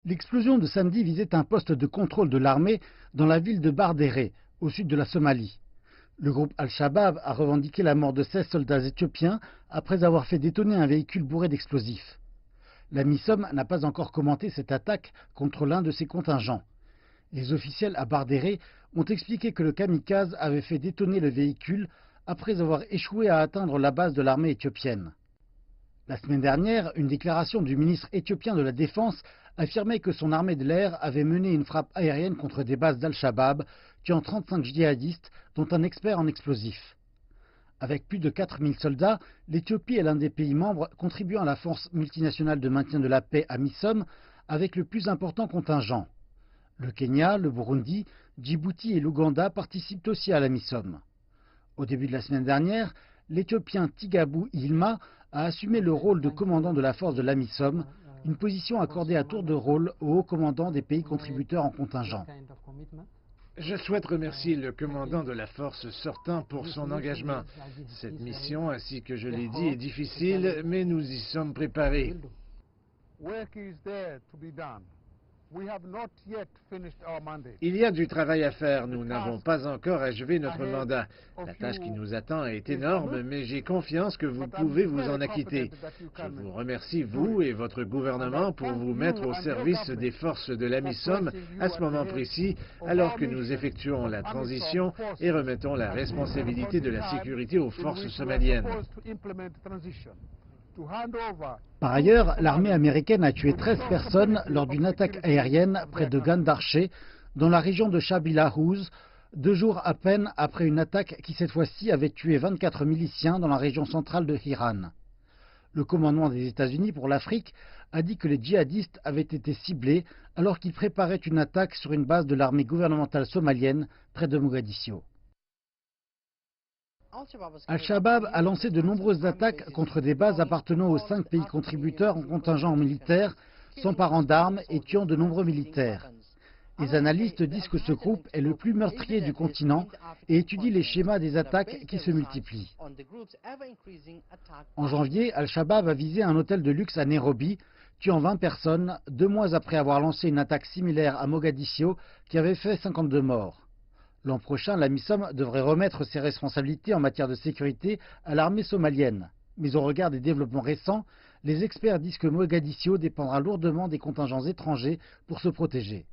L'explosion de samedi visait un poste de contrôle de l'armée dans la ville de Bardéré, au sud de la Somalie. Le groupe Al-Shabaab a revendiqué la mort de 16 soldats éthiopiens après avoir fait détonner un véhicule bourré d'explosifs. La MISOM n'a pas encore commenté cette attaque contre l'un de ses contingents. Les officiels à Bardéré ont expliqué que le kamikaze avait fait détonner le véhicule après avoir échoué à atteindre la base de l'armée éthiopienne. La semaine dernière, une déclaration du ministre éthiopien de la Défense affirmait que son armée de l'air avait mené une frappe aérienne contre des bases d'Al-Shabaab, tuant 35 djihadistes, dont un expert en explosifs. Avec plus de 4000 soldats, l'Éthiopie est l'un des pays membres contribuant à la force multinationale de maintien de la paix à MISOM avec le plus important contingent. Le Kenya, le Burundi, Djibouti et l'Ouganda participent aussi à la MISOM. Au début de la semaine dernière, l'Éthiopien Tigabou Ilma a assumé le rôle de commandant de la force de l'AMISOM, une position accordée à tour de rôle aux hauts commandants des pays contributeurs en contingent. Je souhaite remercier le commandant de la force sortant pour son engagement. Cette mission, ainsi que je l'ai dit, est difficile, mais nous y sommes préparés. Il y a du travail à faire. Nous n'avons pas encore achevé notre mandat. La tâche qui nous attend est énorme, mais j'ai confiance que vous pouvez vous en acquitter. Je vous remercie, vous et votre gouvernement, pour vous mettre au service des forces de l'AMISOM à ce moment précis, alors que nous effectuons la transition et remettons la responsabilité de la sécurité aux forces somaliennes. Par ailleurs, l'armée américaine a tué 13 personnes lors d'une attaque aérienne près de Gandarché, dans la région de Shabila Houz, 2 jours à peine après une attaque qui cette fois-ci avait tué 24 miliciens dans la région centrale de Hiran. Le commandement des États-Unis pour l'Afrique a dit que les djihadistes avaient été ciblés alors qu'ils préparaient une attaque sur une base de l'armée gouvernementale somalienne près de Mogadiscio. Al-Shabaab a lancé de nombreuses attaques contre des bases appartenant aux 5 pays contributeurs en contingent militaire, s'emparant d'armes et tuant de nombreux militaires. Les analystes disent que ce groupe est le plus meurtrier du continent et étudient les schémas des attaques qui se multiplient. En janvier, Al-Shabaab a visé un hôtel de luxe à Nairobi, tuant 20 personnes, 2 mois après avoir lancé une attaque similaire à Mogadiscio qui avait fait 52 morts. L'an prochain, la MISOM devrait remettre ses responsabilités en matière de sécurité à l'armée somalienne. Mais au regard des développements récents, les experts disent que Mogadiscio dépendra lourdement des contingents étrangers pour se protéger.